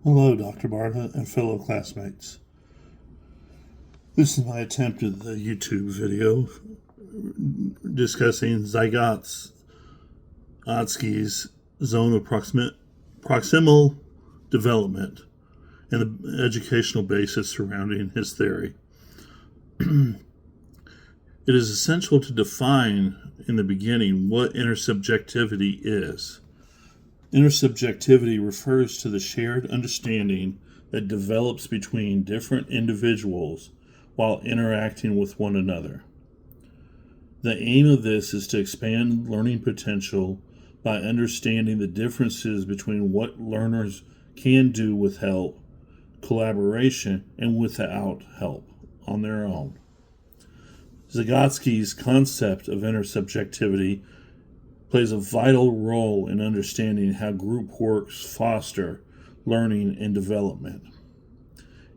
Hello, Dr. Barta and fellow classmates. This is my attempt at the YouTube video discussing Vygotsky's zone of proximal development and the educational basis surrounding his theory. It is essential to define in the beginning what intersubjectivity is. Intersubjectivity refers to the shared understanding that develops between different individuals while interacting with one another. The aim of this is to expand learning potential by understanding the differences between what learners can do with help, collaboration, and without help on their own. Vygotsky's concept of intersubjectivity plays a vital role in understanding how group works foster learning and development.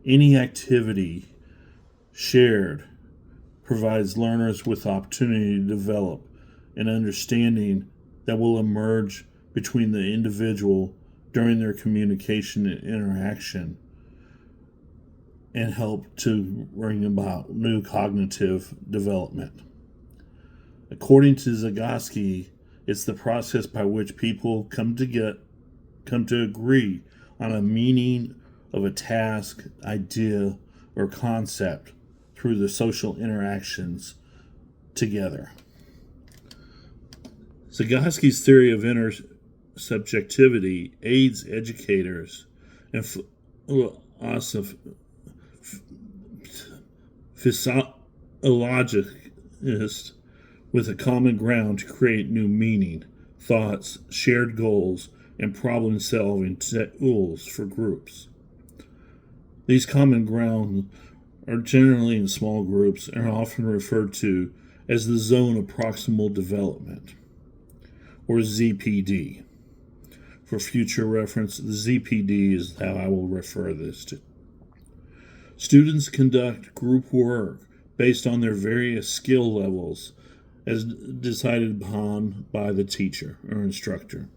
Any activity shared provides learners with opportunity to develop an understanding that will emerge between the individual during their communication and interaction and help to bring about new cognitive development. According to Vygotsky, it's the process by which people come to agree on a meaning of a task, idea, or concept through the social interactions together. Vygotsky's theory of intersubjectivity aids educators and physiologists with a common ground to create new meaning, thoughts, shared goals, and problem-solving tools for groups. These common grounds are generally in small groups and are often referred to as the zone of proximal development, or ZPD. For future reference, the ZPD is how I will refer this to. Students conduct group work based on their various skill levels as decided upon by the teacher or instructor.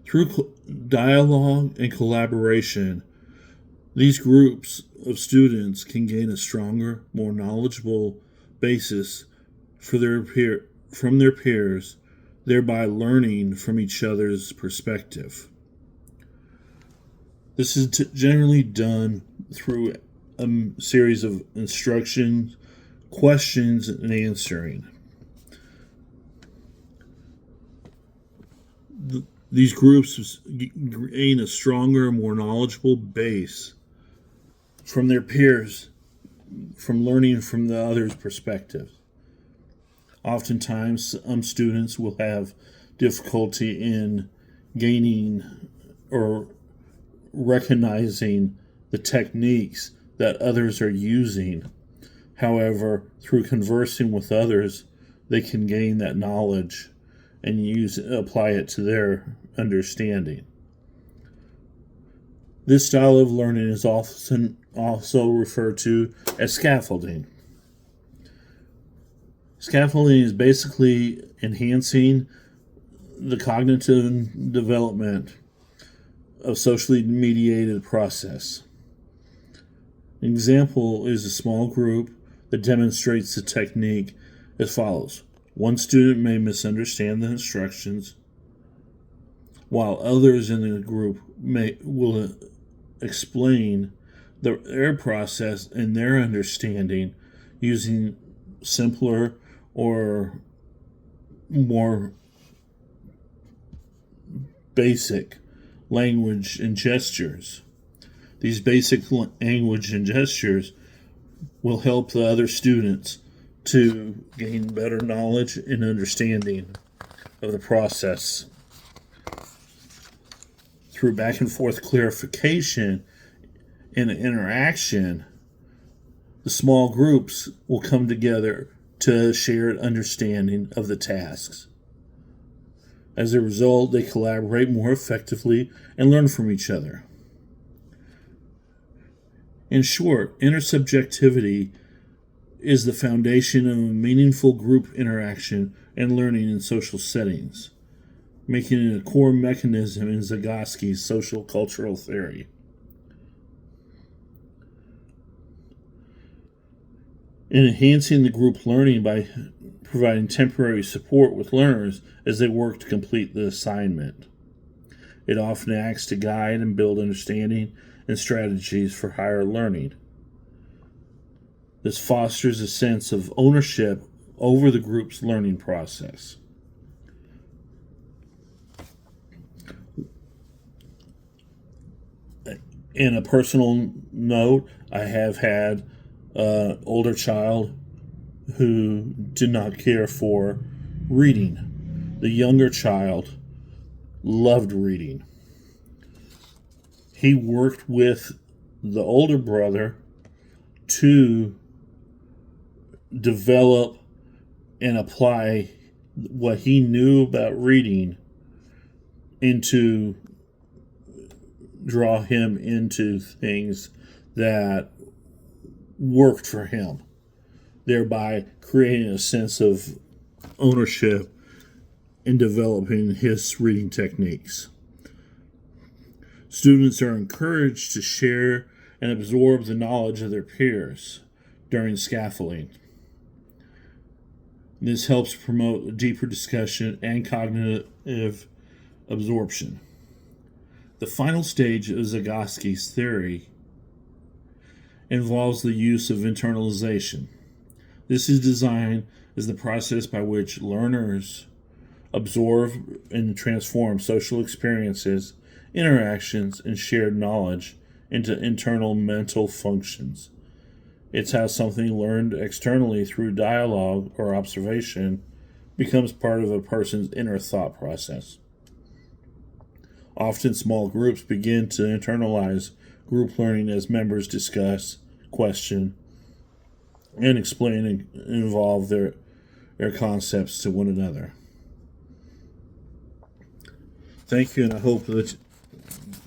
Through dialogue and collaboration, these groups of students can gain a stronger, more knowledgeable basis from their peers, thereby learning from each other's perspective. This is generally done through a series of instructions, questions, and answering. These groups gain a stronger, more knowledgeable base from their peers, from learning from the other's perspective. Oftentimes, some students will have difficulty in gaining or recognizing the techniques that others are using. However, through conversing with others, they can gain that knowledge and apply it to their understanding. This style of learning is often also referred to as scaffolding. Scaffolding is basically enhancing the cognitive development of socially mediated process. An example is a small group that demonstrates the technique as follows. One student may misunderstand the instructions, while others in the group will explain their process and their understanding using simpler or more basic language and gestures. These basic language and gestures will help the other students to gain better knowledge and understanding of the process. Through back and forth clarification and interaction, the small groups will come together to a shared understanding of the tasks. As a result, they collaborate more effectively and learn from each other. In short, intersubjectivity is the foundation of a meaningful group interaction and learning in social settings. making it a core mechanism in Vygotsky's social cultural theory. In enhancing the group learning by providing temporary support with learners as they work to complete the assignment. It often acts to guide and build understanding and strategies for higher learning. This fosters a sense of ownership over the group's learning process. In a personal note, I have had an older child who did not care for reading. The younger child loved reading. He worked with the older brother to develop and apply what he knew about reading into draw him into things that worked for him, thereby creating a sense of ownership in developing his reading techniques. Students are encouraged to share and absorb the knowledge of their peers during scaffolding. This helps promote deeper discussion and cognitive absorption. The final stage of Vygotsky's theory involves the use of internalization. This is designed as the process by which learners absorb and transform social experiences, interactions, and shared knowledge into internal mental functions. It's how something learned externally through dialogue or observation becomes part of a person's inner thought process. Often small groups begin to internalize group learning as members discuss, question, and explain and involve their concepts to one another. Thank you, and I hope that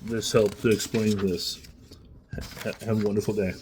this helped to explain this. Have a wonderful day.